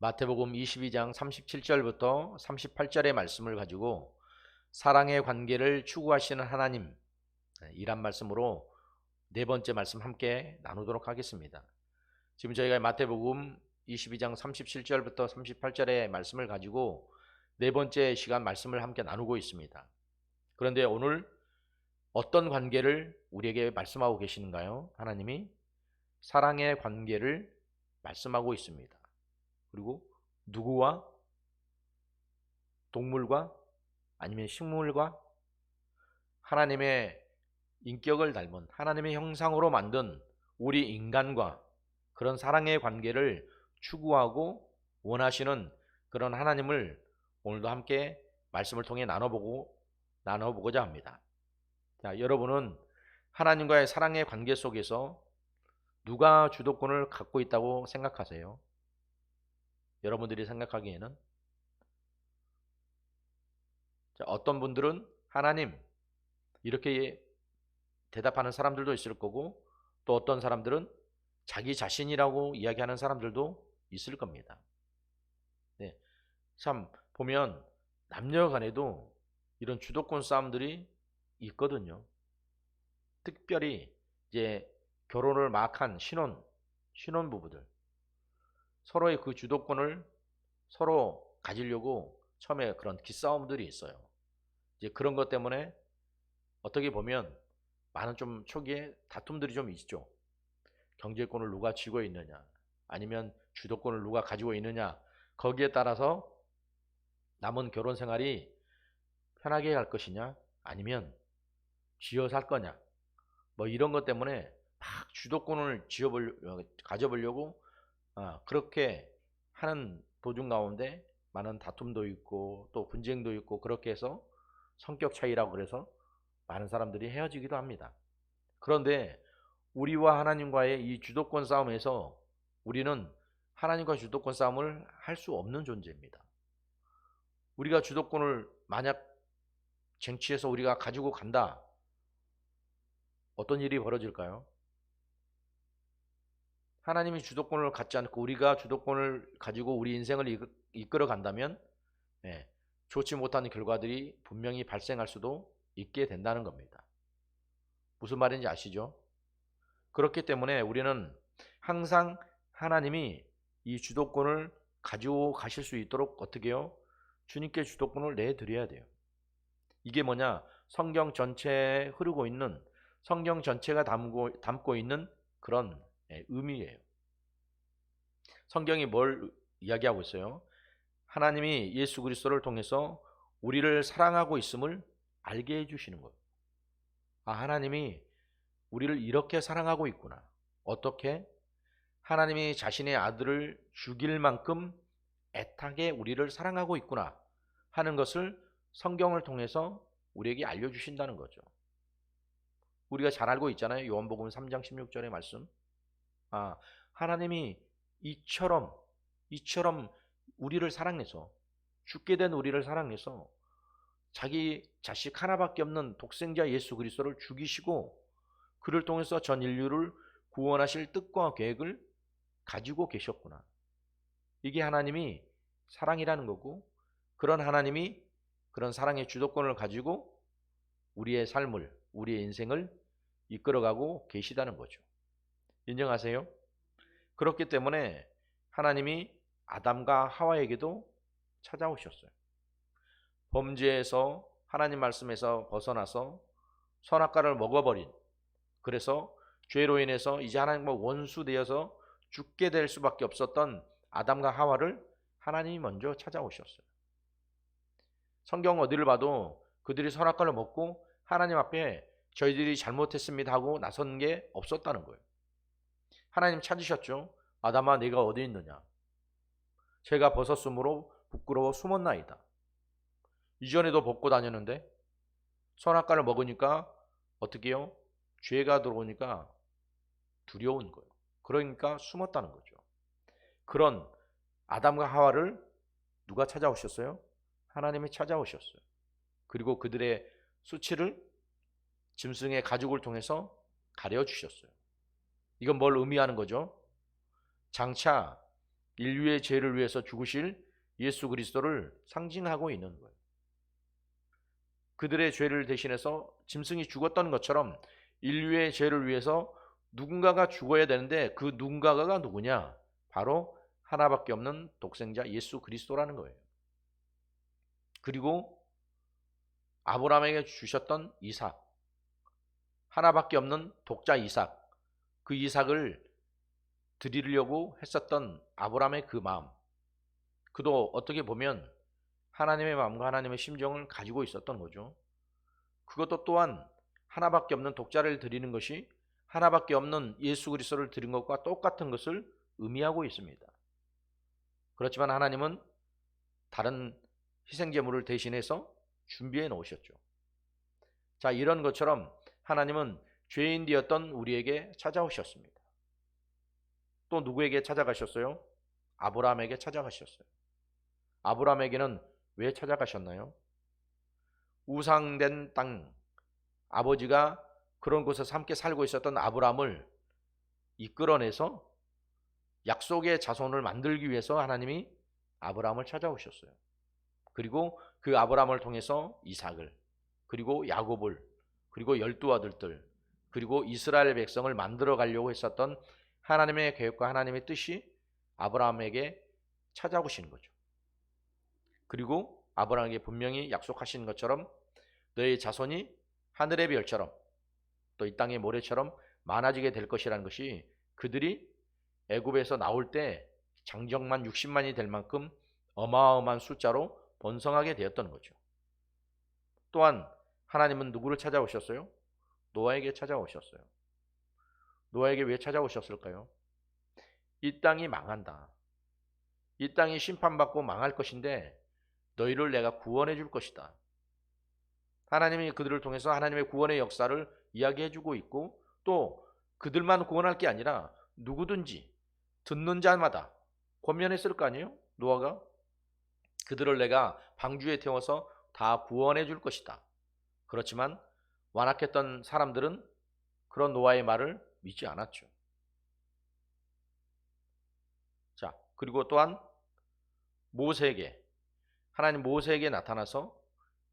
마태복음 22장 37절부터 38절의 말씀을 가지고 사랑의 관계를 추구하시는 하나님, 이란 말씀으로 네 번째 말씀 함께 나누도록 하겠습니다. 지금 저희가 마태복음 22장 37절부터 38절의 말씀을 가지고 네 번째 시간 말씀을 함께 나누고 있습니다. 그런데 오늘 어떤 관계를 우리에게 말씀하고 계시는가요? 하나님이 사랑의 관계를 말씀하고 있습니다. 그리고 누구와? 동물과? 아니면 식물과? 하나님의 인격을 닮은 하나님의 형상으로 만든 우리 인간과 그런 사랑의 관계를 추구하고 원하시는 그런 하나님을 오늘도 함께 말씀을 통해 나눠보고자 합니다. 자, 여러분은 하나님과의 사랑의 관계 속에서 누가 주도권을 갖고 있다고 생각하세요? 여러분들이 생각하기에는 어떤 분들은 하나님 이렇게 대답하는 사람들도 있을 거고, 또 어떤 사람들은 자기 자신이라고 이야기하는 사람들도 있을 겁니다. 네, 참 보면 남녀 간에도 이런 주도권 싸움들이 있거든요. 특별히 이제 결혼을 막 한 신혼 부부들, 서로의 그 주도권을 서로 가지려고 처음에 그런 기싸움들이 있어요. 이제 그런 것 때문에 어떻게 보면 많은 좀 초기에 다툼들이 좀 있죠. 경제권을 누가 쥐고 있느냐, 아니면 주도권을 누가 가지고 있느냐, 거기에 따라서 남은 결혼 생활이 편하게 갈 것이냐, 아니면 쥐어 살 거냐, 뭐 이런 것 때문에 막 주도권을 가져보려고 그렇게 하는 도중 가운데 많은 다툼도 있고 또 분쟁도 있고, 그렇게 해서 성격 차이라고 그래서 많은 사람들이 헤어지기도 합니다. 그런데 우리와 하나님과의 이 주도권 싸움에서 우리는 하나님과 주도권 싸움을 할 수 없는 존재입니다. 우리가 주도권을 만약 쟁취해서 우리가 가지고 간다, 어떤 일이 벌어질까요? 하나님이 주도권을 갖지 않고 우리가 주도권을 가지고 우리 인생을 이끌어 간다면, 좋지 못한 결과들이 분명히 발생할 수도 있게 된다는 겁니다. 무슨 말인지 아시죠? 그렇기 때문에 우리는 항상 하나님이 이 주도권을 가지고 가실 수 있도록 어떻게 해요? 주님께 주도권을 내드려야 돼요. 이게 뭐냐? 성경 전체에 흐르고 있는, 성경 전체가 담고 있는 그런 의미예요. 성경이 뭘 이야기하고 있어요? 하나님이 예수 그리스도를 통해서 우리를 사랑하고 있음을 알게 해주시는 거예요. 하나님이 우리를 이렇게 사랑하고 있구나. 어떻게? 하나님이 자신의 아들을 죽일 만큼 애타게 우리를 사랑하고 있구나 하는 것을 성경을 통해서 우리에게 알려주신다는 거죠. 우리가 잘 알고 있잖아요. 요한복음 3장 16절의 말씀. 하나님이 이처럼 우리를 사랑해서, 죽게 된 우리를 사랑해서 자기 자식 하나밖에 없는 독생자 예수 그리스도를 죽이시고 그를 통해서 전 인류를 구원하실 뜻과 계획을 가지고 계셨구나. 이게 하나님이 사랑이라는 거고, 그런 하나님이 그런 사랑의 주도권을 가지고 우리의 삶을, 우리의 인생을 이끌어가고 계시다는 거죠. 인정하세요? 그렇기 때문에 하나님이 아담과 하와에게도 찾아오셨어요. 범죄에서, 하나님 말씀에서 벗어나서 선악과를 먹어버린, 그래서 죄로 인해서 이제 하나님과 원수되어서 죽게 될 수밖에 없었던 아담과 하와를 하나님이 먼저 찾아오셨어요. 성경 어디를 봐도 그들이 선악과를 먹고 하나님 앞에 저희들이 잘못했습니다 하고 나선 게 없었다는 거예요. 하나님 찾으셨죠. 아담아, 네가 어디 있느냐? 제가 벗었으므로 부끄러워 숨었나이다. 이전에도 벗고 다녔는데 선악과를 먹으니까 어떻게 해요? 죄가 들어오니까 두려운 거예요. 그러니까 숨었다는 거죠. 그런 아담과 하와를 누가 찾아오셨어요? 하나님이 찾아오셨어요. 그리고 그들의 수치를 짐승의 가죽을 통해서 가려주셨어요. 이건 뭘 의미하는 거죠? 장차 인류의 죄를 위해서 죽으실 예수 그리스도를 상징하고 있는 거예요. 그들의 죄를 대신해서 짐승이 죽었던 것처럼 인류의 죄를 위해서 누군가가 죽어야 되는데 그 누군가가 누구냐? 바로 하나밖에 없는 독생자 예수 그리스도라는 거예요. 그리고 아브라함에게 주셨던 이삭, 하나밖에 없는 독자 이삭, 그 이삭을 드리려고 했었던 아브라함의 그 마음, 그도 어떻게 보면 하나님의 마음과 하나님의 심정을 가지고 있었던 거죠. 그것도 또한 하나밖에 없는 독자를 드리는 것이 하나밖에 없는 예수 그리스도를 드린 것과 똑같은 것을 의미하고 있습니다. 그렇지만 하나님은 다른 희생제물을 대신해서 준비해 놓으셨죠. 자, 이런 것처럼 하나님은 죄인 되었던 우리에게 찾아오셨습니다. 또 누구에게 찾아가셨어요? 아브라함에게 찾아가셨어요. 아브라함에게는 왜 찾아가셨나요? 우상된 땅, 아버지가 그런 곳에서 함께 살고 있었던 아브라함을 이끌어내서 약속의 자손을 만들기 위해서 하나님이 아브라함을 찾아오셨어요. 그리고 그 아브라함을 통해서 이삭을, 그리고 야곱을, 그리고 12 아들들, 그리고 이스라엘 백성을 만들어 가려고 했었던 하나님의 계획과 하나님의 뜻이 아브라함에게 찾아오신 거죠. 그리고 아브라함에게 분명히 약속하신 것처럼 너의 자손이 하늘의 별처럼 또 이 땅의 모래처럼 많아지게 될 것이라는 것이 그들이 애굽에서 나올 때 장정만 60만이 될 만큼 어마어마한 숫자로 번성하게 되었던 거죠. 또한 하나님은 누구를 찾아오셨어요? 노아에게 찾아오셨어요. 노아에게 왜 찾아오셨을까요? 이 땅이 망한다. 이 땅이 심판받고 망할 것인데 너희를 내가 구원해 줄 것이다. 하나님이 그들을 통해서 하나님의 구원의 역사를 이야기해 주고 있고 또 그들만 구원할 게 아니라 누구든지 듣는 자마다 권면했을 거 아니에요? 노아가 그들을 내가 방주에 태워서 다 구원해 줄 것이다. 그렇지만 완악했던 사람들은 그런 노아의 말을 믿지 않았죠. 자, 그리고 또한 모세에게 하나님 모세에게 나타나서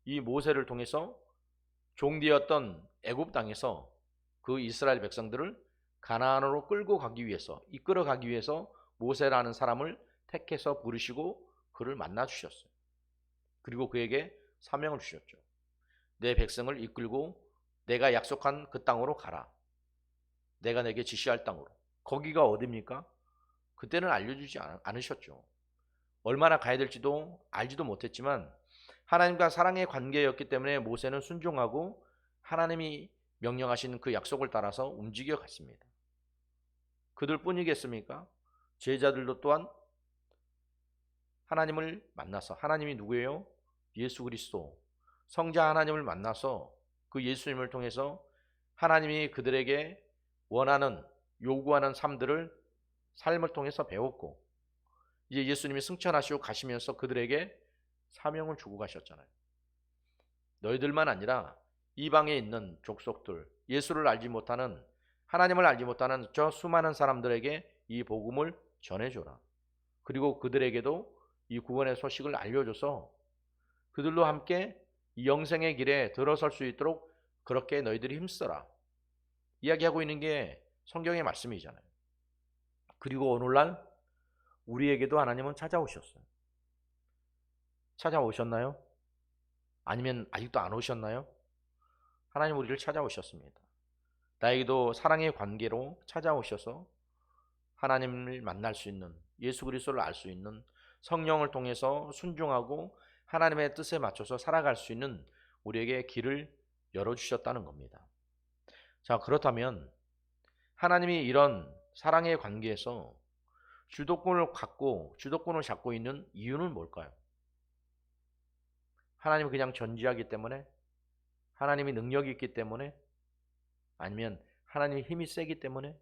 이 모세를 통해서 종되었던 애굽 땅에서 그 이스라엘 백성들을 가나안으로 끌고 가기 위해서 이끌어 가기 위해서 모세라는 사람을 택해서 부르시고 그를 만나 주셨어요. 그리고 그에게 사명을 주셨죠. 내 백성을 이끌고 내가 약속한 그 땅으로 가라. 내가 내게 지시할 땅으로. 거기가 어디입니까? 그때는 알려주지 않으셨죠. 얼마나 가야 될지도 알지도 못했지만 하나님과 사랑의 관계였기 때문에 모세는 순종하고 하나님이 명령하신 그 약속을 따라서 움직여 갔습니다. 그들뿐이겠습니까? 제자들도 또한 하나님을 만나서 하나님이 누구예요? 예수 그리스도 성자 하나님을 만나서 그 예수님을 통해서 하나님이 그들에게 원하는 요구하는 삶을 통해서 배웠고 이제 예수님이 승천하시고 가시면서 그들에게 사명을 주고 가셨잖아요. 너희들만 아니라 이방에 있는 족속들, 예수를 알지 못하는 하나님을 알지 못하는 저 수많은 사람들에게 이 복음을 전해줘라. 그리고 그들에게도 이 구원의 소식을 알려줘서 그들도 함께 이 영생의 길에 들어설 수 있도록 그렇게 너희들이 힘써라. 이야기하고 있는 게 성경의 말씀이잖아요. 그리고 오늘날 우리에게도 하나님은 찾아오셨어요. 찾아오셨나요? 아니면 아직도 안 오셨나요? 하나님 우리를 찾아오셨습니다. 나에게도 사랑의 관계로 찾아오셔서 하나님을 만날 수 있는 예수 그리스도를 알 수 있는 성령을 통해서 순종하고 하나님의 뜻에 맞춰서 살아갈 수 있는 우리에게 길을 열어주셨다는 겁니다. 자, 그렇다면 하나님이 이런 사랑의 관계에서 주도권을 잡고 있는 이유는 뭘까요? 하나님이 그냥 전지하기 때문에? 하나님이 능력이 있기 때문에? 아니면 하나님이 힘이 세기 때문에?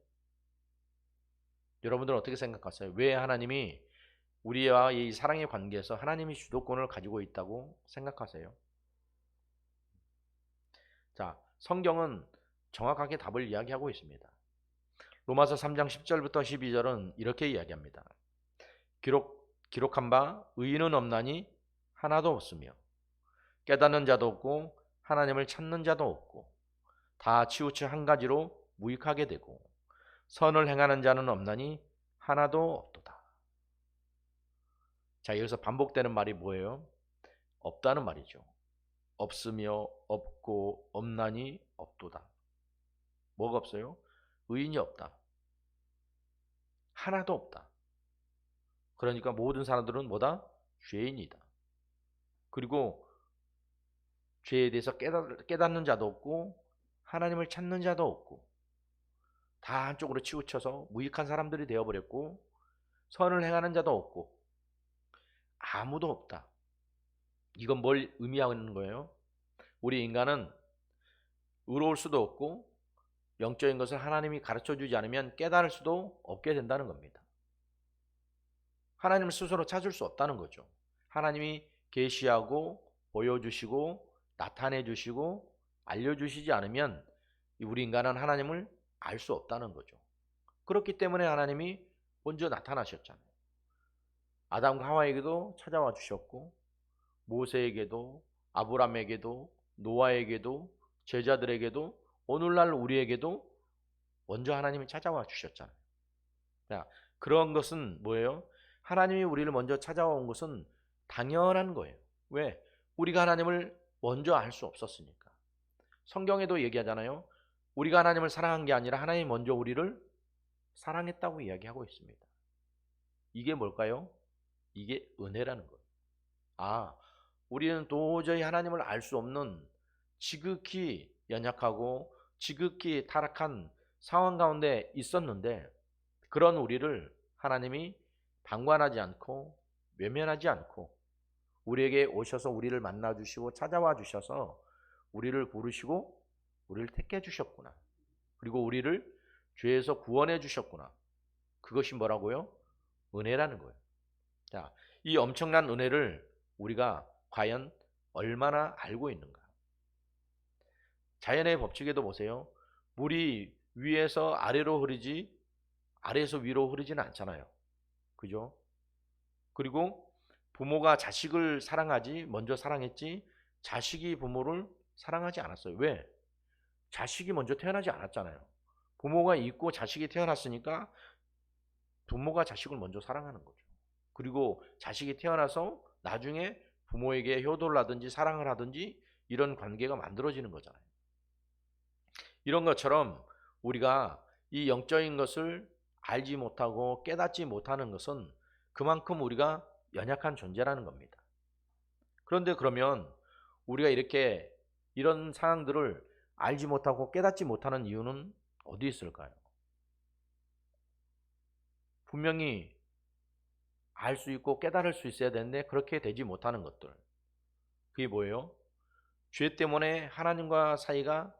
여러분들은 어떻게 생각하세요? 왜 하나님이 우리와 이 사랑의 관계에서 하나님이 주도권을 가지고 있다고 생각하세요? 자, 성경은 정확하게 답을 이야기하고 있습니다. 로마서 3장 10절부터 12절은 이렇게 이야기합니다. 기록한 바 의인은 없나니 하나도 없으며 깨닫는 자도 없고 하나님을 찾는 자도 없고 다 치우쳐 한 가지로 무익하게 되고 선을 행하는 자는 없나니 하나도 없도다. 자, 여기서 반복되는 말이 뭐예요? 없다는 말이죠. 없으며 없고 없나니 없도다. 뭐가 없어요? 의인이 없다. 하나도 없다. 그러니까 모든 사람들은 뭐다? 죄인이다. 그리고 죄에 대해서 깨닫는 자도 없고 하나님을 찾는 자도 없고 다 한쪽으로 치우쳐서 무익한 사람들이 되어버렸고 선을 행하는 자도 없고 아무도 없다. 이건 뭘 의미하는 거예요? 우리 인간은 의로울 수도 없고 영적인 것을 하나님이 가르쳐주지 않으면 깨달을 수도 없게 된다는 겁니다. 하나님을 스스로 찾을 수 없다는 거죠. 하나님이 계시하고 보여주시고 나타내주시고 알려주시지 않으면 우리 인간은 하나님을 알 수 없다는 거죠. 그렇기 때문에 하나님이 먼저 나타나셨잖아요. 아담과 하와에게도 찾아와 주셨고 모세에게도 아브라함에게도 노아에게도 제자들에게도 오늘날 우리에게도 먼저 하나님이 찾아와 주셨잖아요. 자, 그런 것은 뭐예요? 하나님이 우리를 먼저 찾아온 것은 당연한 거예요. 왜? 우리가 하나님을 먼저 알 수 없었으니까. 성경에도 얘기하잖아요. 우리가 하나님을 사랑한 게 아니라 하나님이 먼저 우리를 사랑했다고 이야기하고 있습니다. 이게 뭘까요? 이게 은혜라는 거예요. 아, 우리는 도저히 하나님을 알 수 없는 지극히 연약하고 지극히 타락한 상황 가운데 있었는데 그런 우리를 하나님이 방관하지 않고 외면하지 않고 우리에게 오셔서 우리를 만나 주시고 찾아와 주셔서 우리를 부르시고 우리를 택해 주셨구나. 그리고 우리를 죄에서 구원해 주셨구나. 그것이 뭐라고요? 은혜라는 거예요. 자, 이 엄청난 은혜를 우리가 과연 얼마나 알고 있는가? 자연의 법칙에도 보세요. 물이 위에서 아래로 흐르지 아래에서 위로 흐르지는 않잖아요. 그죠? 그리고 부모가 자식을 사랑하지 먼저 사랑했지 자식이 부모를 사랑하지 않았어요. 왜? 자식이 먼저 태어나지 않았잖아요. 부모가 있고 자식이 태어났으니까 부모가 자식을 먼저 사랑하는 거죠. 그리고 자식이 태어나서 나중에 부모에게 효도를 하든지 사랑을 하든지 이런 관계가 만들어지는 거잖아요. 이런 것처럼 우리가 이 영적인 것을 알지 못하고 깨닫지 못하는 것은 그만큼 우리가 연약한 존재라는 겁니다. 그런데 그러면 우리가 이렇게 이런 상황들을 알지 못하고 깨닫지 못하는 이유는 어디 있을까요? 분명히 알 수 있고 깨달을 수 있어야 되는데 그렇게 되지 못하는 것들. 그게 뭐예요? 죄 때문에 하나님과 사이가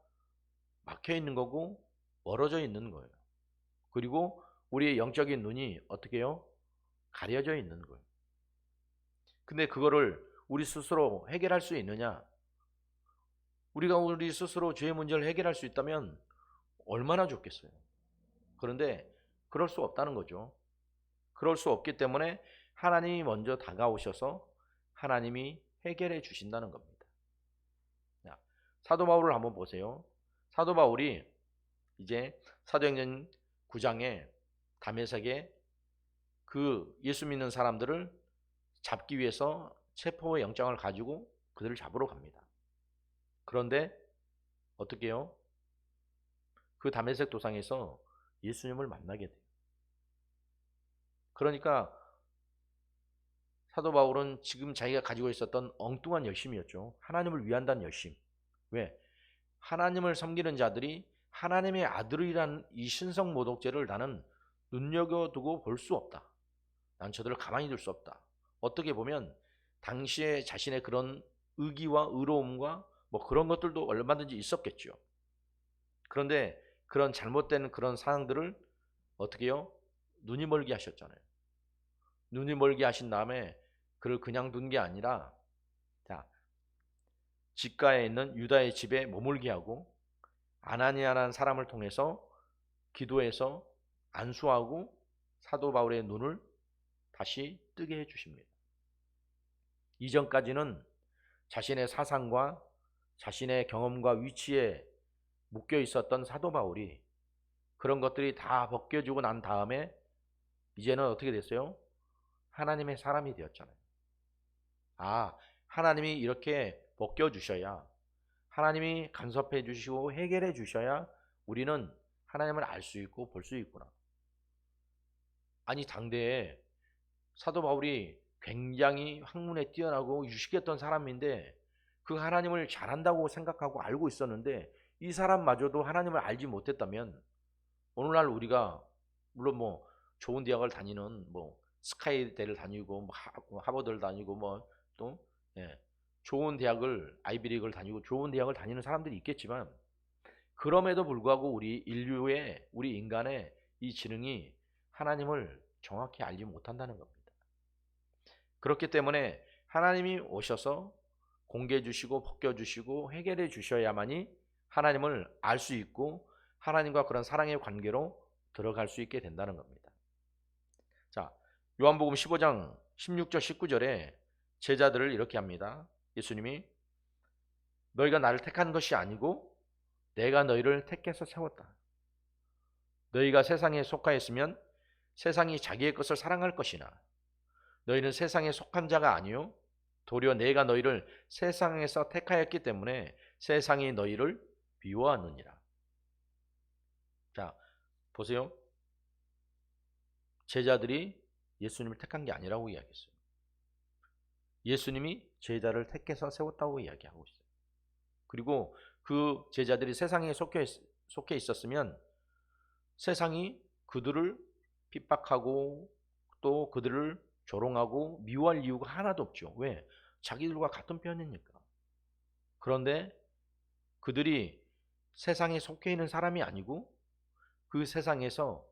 막혀 있는 거고 멀어져 있는 거예요. 그리고 우리의 영적인 눈이 어떻게 해요? 가려져 있는 거예요. 근데 그거를 우리 스스로 해결할 수 있느냐? 우리가 우리 스스로 죄의 문제를 해결할 수 있다면 얼마나 좋겠어요. 그런데 그럴 수 없다는 거죠. 그럴 수 없기 때문에 하나님이 먼저 다가오셔서 하나님이 해결해 주신다는 겁니다. 사도 바울을 한번 보세요. 사도 바울이 이제 사도행전 9장에 다메섹에 그 예수 믿는 사람들을 잡기 위해서 체포 영장을 가지고 그들을 잡으러 갑니다. 그런데 어떻게 해요? 그 다메섹 도상에서 예수님을 만나게 돼요. 그러니까 사도 바울은 지금 자기가 가지고 있었던 엉뚱한 열심이었죠. 하나님을 위한다는 열심. 왜? 하나님을 섬기는 자들이 하나님의 아들이라는 이 신성 모독죄를 나는 눈여겨두고 볼 수 없다. 난 저들을 가만히 둘 수 없다. 어떻게 보면 당시에 자신의 그런 의기와 의로움과 뭐 그런 것들도 얼마든지 있었겠죠. 그런데 그런 잘못된 그런 상황들을 어떻게 해요? 눈이 멀게 하셨잖아요. 눈이 멀게 하신 다음에 그를 그냥 둔 게 아니라 자, 직가에 있는 유다의 집에 머물게 하고 아나니아라는 사람을 통해서 기도해서 안수하고 사도 바울의 눈을 다시 뜨게 해주십니다. 이전까지는 자신의 사상과 자신의 경험과 위치에 묶여 있었던 사도 바울이 그런 것들이 다 벗겨지고 난 다음에 이제는 어떻게 됐어요? 하나님의 사람이 되었잖아요. 아, 하나님이 이렇게 벗겨주셔야, 하나님이 간섭해 주시고 해결해 주셔야 우리는 하나님을 알 수 있고 볼 수 있구나. 아니, 당대에 사도 바울이 굉장히 학문에 뛰어나고 유식했던 사람인데 그 하나님을 잘한다고 생각하고 알고 있었는데 이 사람마저도 하나님을 알지 못했다면 오늘날 우리가 물론 뭐 좋은 대학을 다니는 뭐 스카이대를 다니고 뭐 하버드를 다니고 뭐또 좋은 대학을 아이비리그를 다니고 좋은 대학을 다니는 사람들이 있겠지만 그럼에도 불구하고 우리 인류의 우리 인간의 이 지능이 하나님을 정확히 알지 못한다는 겁니다. 그렇기 때문에 하나님이 오셔서 공개해 주시고 벗겨 주시고 해결해 주셔야만이 하나님을 알 수 있고 하나님과 그런 사랑의 관계로 들어갈 수 있게 된다는 겁니다. 자, 요한복음 15장 16절 19절에 제자들을 이렇게 합니다. 예수님이 너희가 나를 택한 것이 아니고 내가 너희를 택해서 세웠다. 너희가 세상에 속하였으면 세상이 자기의 것을 사랑할 것이나 너희는 세상에 속한 자가 아니요 도리어 내가 너희를 세상에서 택하였기 때문에 세상이 너희를 미워하느니라. 자, 보세요. 제자들이 예수님을 택한 게 아니라고 이야기했어요. 예수님이 제자를 택해서 세웠다고 이야기하고 있어요. 그리고 그 제자들이 세상에 속해 있었으면 세상이 그들을 핍박하고 또 그들을 조롱하고 미워할 이유가 하나도 없죠. 왜? 자기들과 같은 편이니까. 그런데 그들이 세상에 속해 있는 사람이 아니고 그 세상에서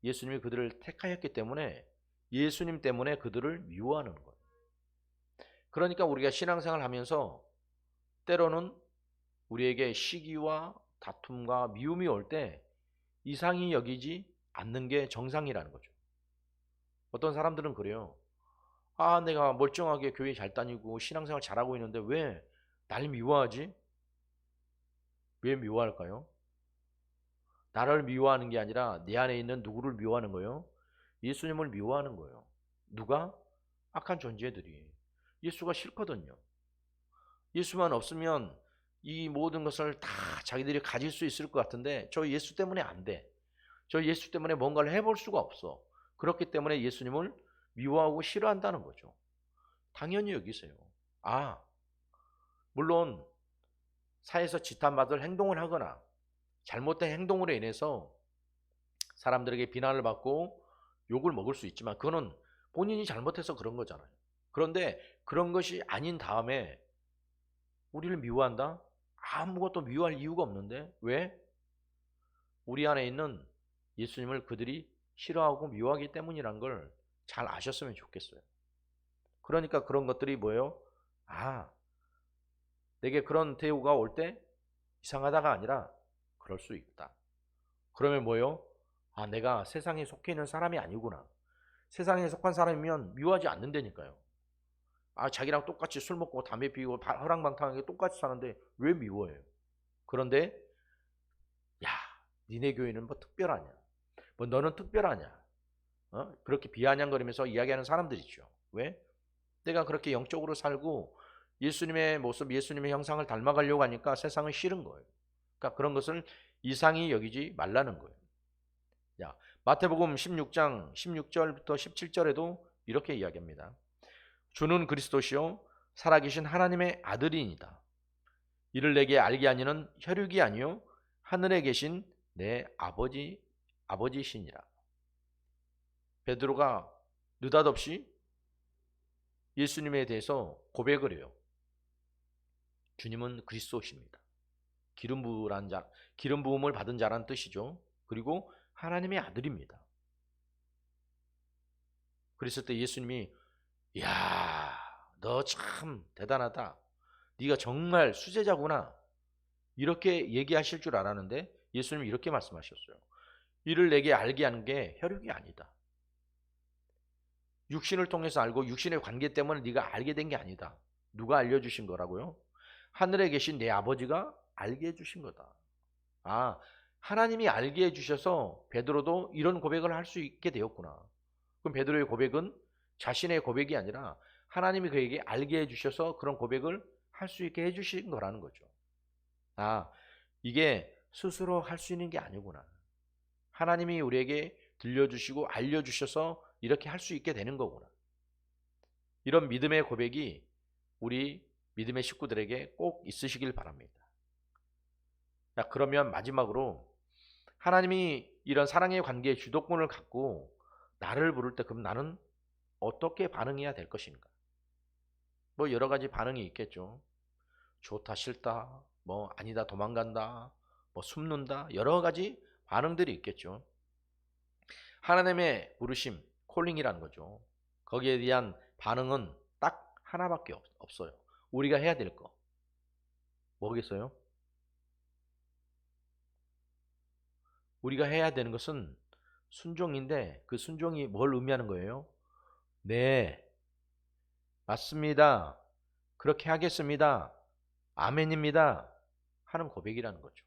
예수님이 그들을 택하였기 때문에 예수님 때문에 그들을 미워하는 거예요. 그러니까 우리가 신앙생활을 하면서 때로는 우리에게 시기와 다툼과 미움이 올 때 이상히 여기지 않는 게 정상이라는 거죠. 어떤 사람들은 그래요. 아, 내가 멀쩡하게 교회 잘 다니고 신앙생활 잘하고 있는데 왜 날 미워하지? 왜 미워할까요? 나를 미워하는 게 아니라 내 안에 있는 누구를 미워하는 거예요? 예수님을 미워하는 거예요. 누가? 악한 존재들이. 예수가 싫거든요. 예수만 없으면 이 모든 것을 다 자기들이 가질 수 있을 것 같은데 저 예수 때문에 안 돼. 저 예수 때문에 뭔가를 해볼 수가 없어. 그렇기 때문에 예수님을 미워하고 싫어한다는 거죠. 당연히 여기세요. 아, 물론 사회에서 지탄받을 행동을 하거나 잘못된 행동으로 인해서 사람들에게 비난을 받고 욕을 먹을 수 있지만 그거는 본인이 잘못해서 그런 거잖아요. 그런데 그런 것이 아닌 다음에 우리를 미워한다? 아무것도 미워할 이유가 없는데 왜? 우리 안에 있는 예수님을 그들이 싫어하고 미워하기 때문이란 걸 잘 아셨으면 좋겠어요. 그러니까 그런 것들이 뭐예요? 아, 내게 그런 대우가 올 때 이상하다가 아니라 그럴 수 있다. 그러면 뭐예요? 아, 내가 세상에 속해 있는 사람이 아니구나. 세상에 속한 사람이면 미워하지 않는다니까요. 아, 자기랑 똑같이 술 먹고 담배 피우고 허랑방탕하게 똑같이 사는데 왜 미워해요? 그런데 야, 니네 교회는 뭐 특별하냐? 뭐 너는 특별하냐? 그렇게 비아냥거리면서 이야기하는 사람들이죠. 왜? 내가 그렇게 영적으로 살고 예수님의 모습, 예수님의 형상을 닮아가려고 하니까 세상은 싫은 거예요. 그러니까 그런 것을 이상히 여기지 말라는 거예요. 야, 마태복음 16장 16절부터 17절에도 이렇게 이야기합니다. 주는 그리스도시요 살아계신 하나님의 아들이니다. 이를 내게 알게 하니는 혈육이 아니요 하늘에 계신 내 아버지시니라. 베드로가 느닷없이 예수님에 대해서 고백을 해요. 주님은 그리스도십니다. 기름 부음을 받은 자라는 뜻이죠. 그리고 하나님의 아들입니다. 그랬을 때 예수님이 야, 너 참 대단하다. 네가 정말 수제자구나. 이렇게 얘기하실 줄 알았는데 예수님이 이렇게 말씀하셨어요. 이를 내게 알게 하는 게 혈육이 아니다. 육신을 통해서 알고 육신의 관계 때문에 네가 알게 된 게 아니다. 누가 알려주신 거라고요? 하늘에 계신 내 아버지가 알게 해주신 거다. 아, 하나님이 알게 해주셔서 베드로도 이런 고백을 할 수 있게 되었구나. 그럼 베드로의 고백은 자신의 고백이 아니라 하나님이 그에게 알게 해주셔서 그런 고백을 할 수 있게 해주신 거라는 거죠. 아, 이게 스스로 할 수 있는 게 아니구나. 하나님이 우리에게 들려주시고 알려주셔서 이렇게 할 수 있게 되는 거구나. 이런 믿음의 고백이 우리 믿음의 식구들에게 꼭 있으시길 바랍니다. 자, 그러면 마지막으로 하나님이 이런 사랑의 관계의 주도권을 갖고 나를 부를 때 그럼 나는 어떻게 반응해야 될 것인가? 뭐 여러 가지 반응이 있겠죠. 좋다, 싫다, 뭐 아니다, 도망간다, 뭐 숨는다, 여러 가지 반응들이 있겠죠. 하나님의 부르심, 콜링이라는 거죠. 거기에 대한 반응은 딱 하나밖에 없어요. 우리가 해야 될 거. 뭐겠어요? 우리가 해야 되는 것은 순종인데 그 순종이 뭘 의미하는 거예요? 네, 맞습니다. 그렇게 하겠습니다. 아멘입니다. 하는 고백이라는 거죠.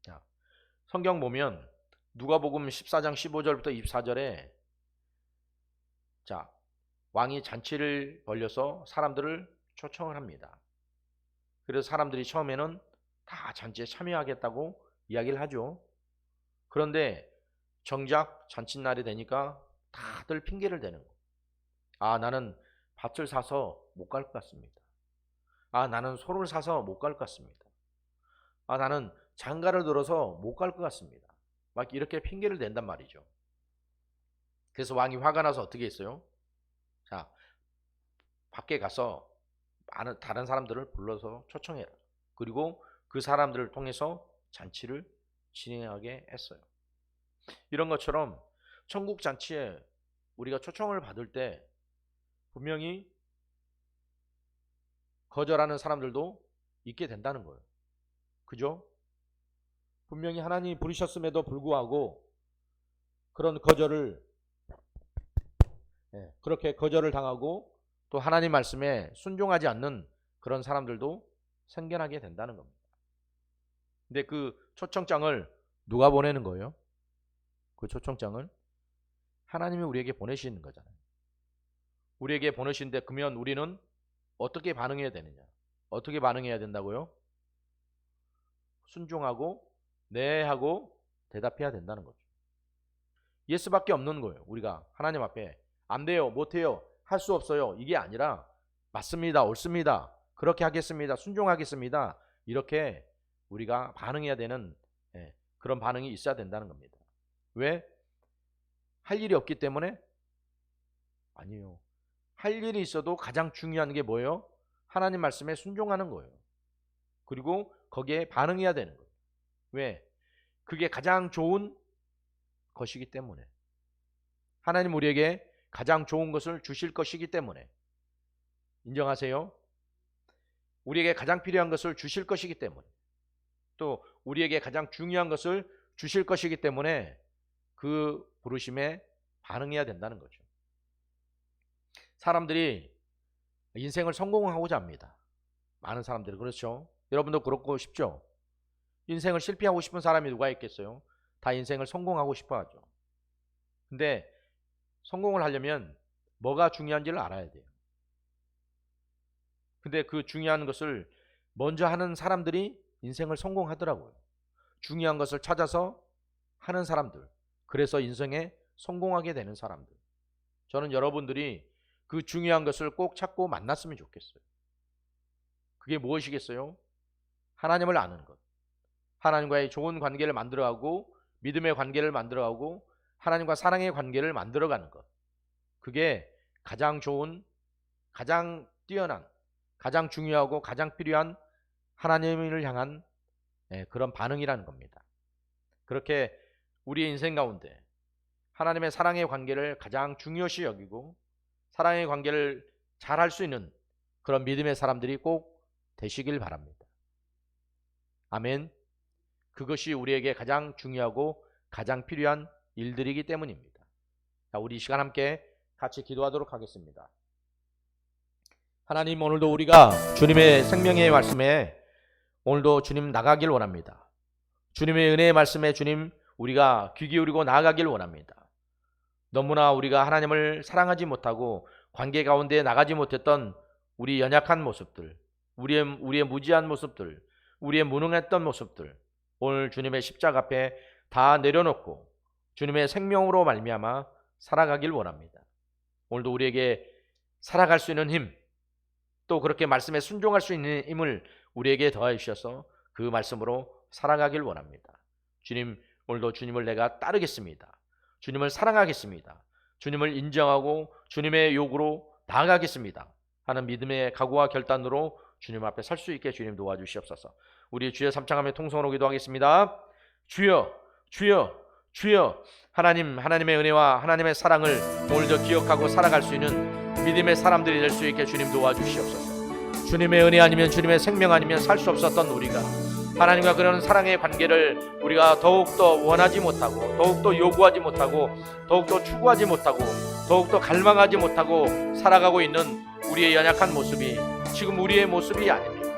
자, 성경 보면 누가복음 14장 15절부터 24절에 자, 왕이 잔치를 벌려서 사람들을 초청을 합니다. 그래서 사람들이 처음에는 다 잔치에 참여하겠다고 이야기를 하죠. 그런데 정작 잔칫날이 되니까 다들 핑계를 대는 거예요. 아, 나는 밭을 사서 못 갈 것 같습니다. 아, 나는 소를 사서 못 갈 것 같습니다. 아, 나는 장가를 들어서 못 갈 것 같습니다. 막 이렇게 핑계를 댄단 말이죠. 그래서 왕이 화가 나서 어떻게 했어요? 자, 밖에 가서 많은 다른 사람들을 불러서 초청해라. 그리고 그 사람들을 통해서 잔치를 진행하게 했어요. 이런 것처럼 천국 잔치에 우리가 초청을 받을 때 분명히 거절하는 사람들도 있게 된다는 거예요. 그죠? 분명히 하나님이 부르셨음에도 불구하고 그런 거절을 그렇게 거절을 당하고 또 하나님 말씀에 순종하지 않는 그런 사람들도 생겨나게 된다는 겁니다. 근데 그 초청장을 누가 보내는 거예요? 그 초청장을 하나님이 우리에게 보내시는 거잖아요. 우리에게 보내신데 그러면 우리는 어떻게 반응해야 되느냐? 어떻게 반응해야 된다고요? 순종하고 네 하고 대답해야 된다는 거죠. 예스밖에 없는 거예요. 우리가 하나님 앞에 안 돼요, 못 해요, 할 수 없어요. 이게 아니라 맞습니다, 옳습니다, 그렇게 하겠습니다, 순종하겠습니다. 이렇게 우리가 반응해야 되는 그런 반응이 있어야 된다는 겁니다. 왜? 할 일이 없기 때문에? 아니에요. 할 일이 있어도 가장 중요한 게 뭐예요? 하나님 말씀에 순종하는 거예요. 그리고 거기에 반응해야 되는 거예요. 왜? 그게 가장 좋은 것이기 때문에. 하나님 우리에게 가장 좋은 것을 주실 것이기 때문에. 인정하세요? 우리에게 가장 필요한 것을 주실 것이기 때문에. 또 우리에게 가장 중요한 것을 주실 것이기 때문에 그 부르심에 반응해야 된다는 거죠. 사람들이 인생을 성공하고자 합니다. 많은 사람들이 그렇죠. 여러분도 그렇고 싶죠? 인생을 실패하고 싶은 사람이 누가 있겠어요? 다 인생을 성공하고 싶어 하죠. 근데 성공을 하려면 뭐가 중요한지를 알아야 돼요. 근데 그 중요한 것을 먼저 하는 사람들이 인생을 성공하더라고요. 중요한 것을 찾아서 하는 사람들. 그래서 인생에 성공하게 되는 사람들. 저는 여러분들이 그 중요한 것을 꼭 찾고 만났으면 좋겠어요. 그게 무엇이겠어요? 하나님을 아는 것. 하나님과의 좋은 관계를 만들어가고 믿음의 관계를 만들어가고 하나님과 사랑의 관계를 만들어가는 것. 그게 가장 좋은, 가장 뛰어난, 가장 중요하고 가장 필요한 하나님을 향한 그런 반응이라는 겁니다. 그렇게 우리의 인생 가운데 하나님의 사랑의 관계를 가장 중요시 여기고 사랑의 관계를 잘 할 수 있는 그런 믿음의 사람들이 꼭 되시길 바랍니다. 아멘. 그것이 우리에게 가장 중요하고 가장 필요한 일들이기 때문입니다. 자, 우리 이 시간 함께 같이 기도하도록 하겠습니다. 하나님, 오늘도 우리가 주님의 생명의 말씀에 오늘도 주님 나가길 원합니다. 주님의 은혜의 말씀에 주님 우리가 귀 기울이고 나아가길 원합니다. 너무나 우리가 하나님을 사랑하지 못하고 관계 가운데 나가지 못했던 우리 연약한 모습들, 우리의 무지한 모습들, 우리의 무능했던 모습들, 오늘 주님의 십자가 앞에 다 내려놓고 주님의 생명으로 말미암아 살아가길 원합니다. 오늘도 우리에게 살아갈 수 있는 힘, 또 그렇게 말씀에 순종할 수 있는 힘을 우리에게 더해 주셔서 그 말씀으로 살아가길 원합니다. 주님, 오늘도 주님을 내가 따르겠습니다. 주님을 사랑하겠습니다. 주님을 인정하고 주님의 요구로 나아가겠습니다 하는 믿음의 각오와 결단으로 주님 앞에 설 수 있게 주님 도와주시옵소서. 우리 주여 삼창하며 통성으로 기도하겠습니다. 주여, 주여, 주여. 하나님의 은혜와 하나님의 사랑을 오늘도 기억하고 살아갈 수 있는 믿음의 사람들이 될 수 있게 주님 도와주시옵소서. 주님의 은혜 아니면 주님의 생명 아니면 살 수 없었던 우리가 하나님과 그런 사랑의 관계를 우리가 더욱더 원하지 못하고 더욱더 요구하지 못하고 더욱더 추구하지 못하고 더욱더 갈망하지 못하고 살아가고 있는 우리의 연약한 모습이 지금 우리의 모습이 아닙니다.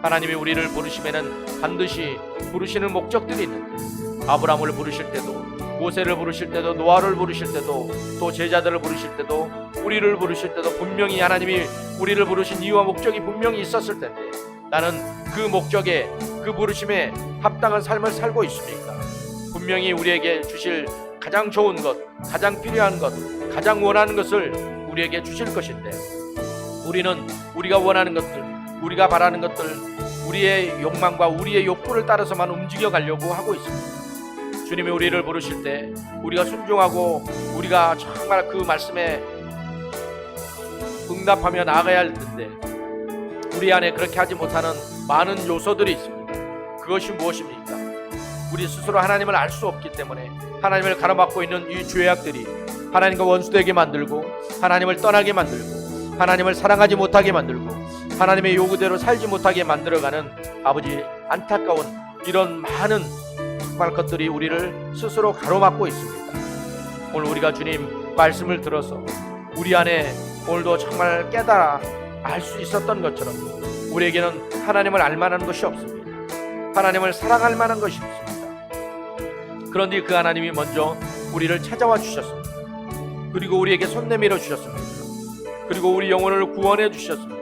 하나님이 우리를 부르시면은 반드시 부르시는 목적들이 있는데, 아브라함을 부르실 때도, 모세를 부르실 때도, 노아를 부르실 때도, 또 제자들을 부르실 때도, 우리를 부르실 때도 분명히 하나님이 우리를 부르신 이유와 목적이 분명히 있었을 텐데, 나는 그 목적에, 그 부르심에 합당한 삶을 살고 있습니까? 분명히 우리에게 주실 가장 좋은 것, 가장 필요한 것, 가장 원하는 것을 우리에게 주실 것인데, 우리는 우리가 원하는 것들, 우리가 바라는 것들, 우리의 욕망과 우리의 욕구를 따라서만 움직여 가려고 하고 있습니다. 주님이 우리를 부르실 때 우리가 순종하고 우리가 정말 그 말씀에 응답하며 나아가야 할 텐데, 우리 안에 그렇게 하지 못하는 많은 요소들이 있습니다. 그것이 무엇입니까? 우리 스스로 하나님을 알 수 없기 때문에 하나님을 가로막고 있는 이 죄악들이 하나님과 원수되게 만들고, 하나님을 떠나게 만들고, 하나님을 사랑하지 못하게 만들고, 하나님의 요구대로 살지 못하게 만들어가는 아버지 안타까운 이런 많은 정말 것들이 우리를 스스로 가로막고 있습니다. 오늘 우리가 주님 말씀을 들어서 우리 안에 오늘도 정말 깨달아 알 수 있었던 것처럼 우리에게는 하나님을 알 만한 것이 없습니다. 하나님을 사랑할 만한 것이 없습니다. 그런데 그 하나님이 먼저 우리를 찾아와 주셨습니다. 그리고 우리에게 손 내밀어 주셨습니다. 그리고 우리 영혼을 구원해 주셨습니다.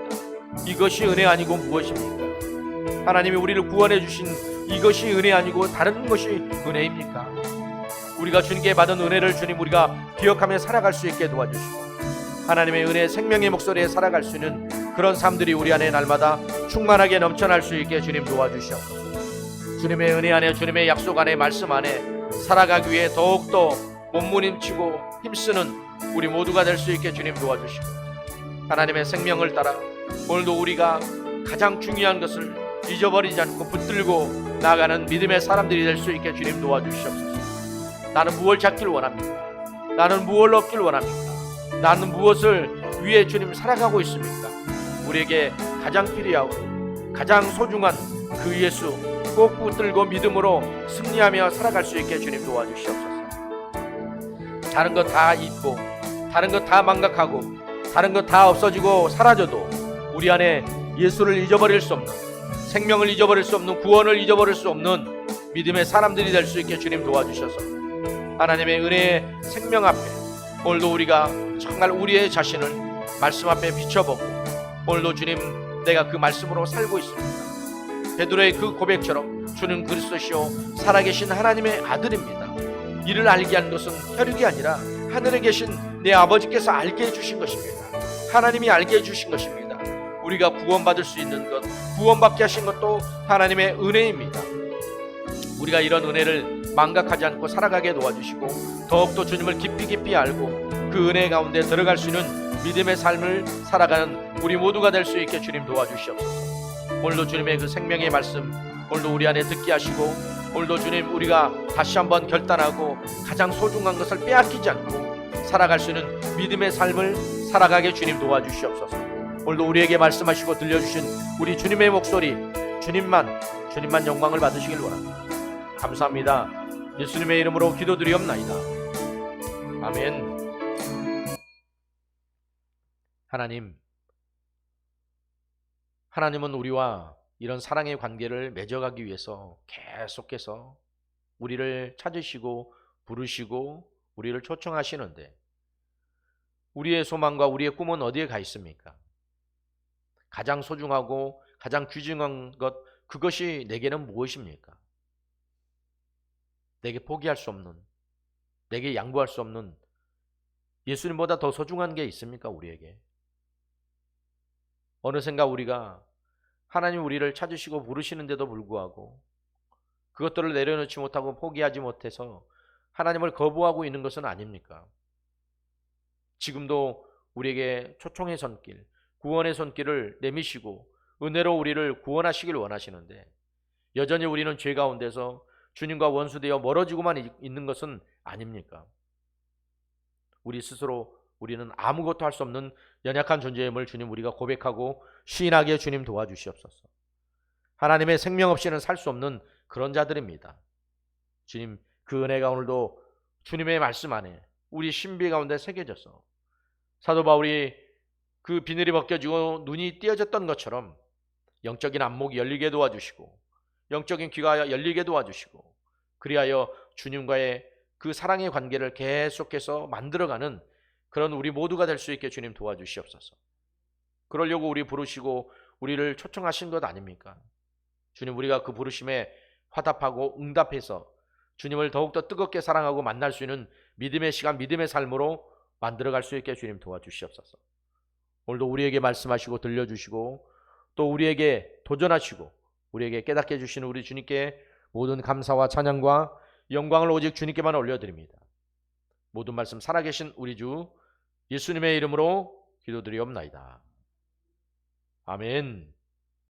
이것이 은혜 아니고 무엇입니까? 하나님이 우리를 구원해 주신 이것이 은혜 아니고 다른 것이 은혜입니까? 우리가 주님께 받은 은혜를 주님 우리가 기억하며 살아갈 수 있게 도와주시고, 하나님의 은혜 생명의 목소리에 살아갈 수 있는 그런 삶들이 우리 안에 날마다 충만하게 넘쳐날 수 있게 주님 도와주시옵소서. 주님의 은혜 안에, 주님의 약속 안에, 말씀 안에 살아가기 위해 더욱더 몸부림치고 힘쓰는 우리 모두가 될 수 있게 주님 도와주시고, 하나님의 생명을 따라 오늘도 우리가 가장 중요한 것을 잊어버리지 않고 붙들고 나아가는 믿음의 사람들이 될 수 있게 주님 도와주시옵소서. 나는 무엇을 찾길 원합니까? 나는 무엇을 얻길 원합니까? 나는 무엇을 위해 주님 살아가고 있습니까? 우리에게 가장 필요하고 가장 소중한 그 예수 꼭 붙들고 믿음으로 승리하며 살아갈 수 있게 주님 도와주시옵소서. 다른 것 다 잊고, 다른 것 다 망각하고, 다른 것 다 없어지고 사라져도 우리 안에 예수를 잊어버릴 수 없는, 생명을 잊어버릴 수 없는, 구원을 잊어버릴 수 없는 믿음의 사람들이 될 수 있게 주님 도와주셔서 하나님의 은혜의 생명 앞에 오늘도 우리가 정말 우리의 자신을 말씀 앞에 비춰보고, 오늘도 주님 내가 그 말씀으로 살고 있습니다. 베드로의 그 고백처럼 주는 그리스도시요 살아계신 하나님의 아들입니다. 이를 알게 한 것은 혈육이 아니라 하늘에 계신 내 아버지께서 알게 해주신 것입니다. 하나님이 알게 해주신 것입니다. 우리가 구원받을 수 있는 것, 구원받게 하신 것도 하나님의 은혜입니다. 우리가 이런 은혜를 망각하지 않고 살아가게 도와주시고, 더욱더 주님을 깊이 알고 그 은혜 가운데 들어갈 수 있는 믿음의 삶을 살아가는 우리 모두가 될 수 있게 주님 도와주시옵소서. 오늘도 주님의 그 생명의 말씀 오늘도 우리 안에 듣게 하시고, 오늘도 주님 우리가 다시 한번 결단하고 가장 소중한 것을 빼앗기지 않고 살아갈 수 있는 믿음의 삶을 살아가게 주님 도와주시옵소서. 오늘도 우리에게 말씀하시고 들려주신 우리 주님의 목소리, 주님만 영광을 받으시길 원합니다. 감사합니다. 예수님의 이름으로 기도드리옵나이다. 아멘. 하나님은 우리와 이런 사랑의 관계를 맺어가기 위해서 계속해서 우리를 찾으시고 부르시고 우리를 초청하시는데, 우리의 소망과 우리의 꿈은 어디에 가 있습니까? 가장 소중하고 가장 귀중한 것, 그것이 내게는 무엇입니까? 내게 포기할 수 없는, 내게 양보할 수 없는 예수님보다 더 소중한 게 있습니까? 우리에게. 어느샌가 우리가 하나님 우리를 찾으시고 부르시는데도 불구하고 그것들을 내려놓지 못하고 포기하지 못해서 하나님을 거부하고 있는 것은 아닙니까? 지금도 우리에게 초청의 손길, 구원의 손길을 내미시고 은혜로 우리를 구원하시길 원하시는데, 여전히 우리는 죄 가운데서 주님과 원수되어 멀어지고만 있는 것은 아닙니까? 우리 스스로 우리는 아무것도 할 수 없는 연약한 존재임을 주님 우리가 고백하고 시인하게 주님 도와주시옵소서. 하나님의 생명 없이는 살 수 없는 그런 자들입니다. 주님, 그 은혜가 오늘도 주님의 말씀 안에 우리 신비 가운데 새겨져서 사도 바울이 그 비늘이 벗겨지고 눈이 띄어졌던 것처럼 영적인 안목이 열리게 도와주시고 영적인 귀가 열리게 도와주시고, 그리하여 주님과의 그 사랑의 관계를 계속해서 만들어가는 그런 우리 모두가 될 수 있게 주님 도와주시옵소서. 그러려고 우리 부르시고 우리를 초청하신 것 아닙니까? 주님, 우리가 그 부르심에 화답하고 응답해서 주님을 더욱더 뜨겁게 사랑하고 만날 수 있는 믿음의 시간, 믿음의 삶으로 만들어갈 수 있게 주님 도와주시옵소서. 오늘도 우리에게 말씀하시고 들려주시고 또 우리에게 도전하시고 우리에게 깨닫게 해주시는 우리 주님께 모든 감사와 찬양과 영광을 오직 주님께만 올려드립니다. 모든 말씀 살아계신 우리 주 예수님의 이름으로 기도드리옵나이다. 아멘.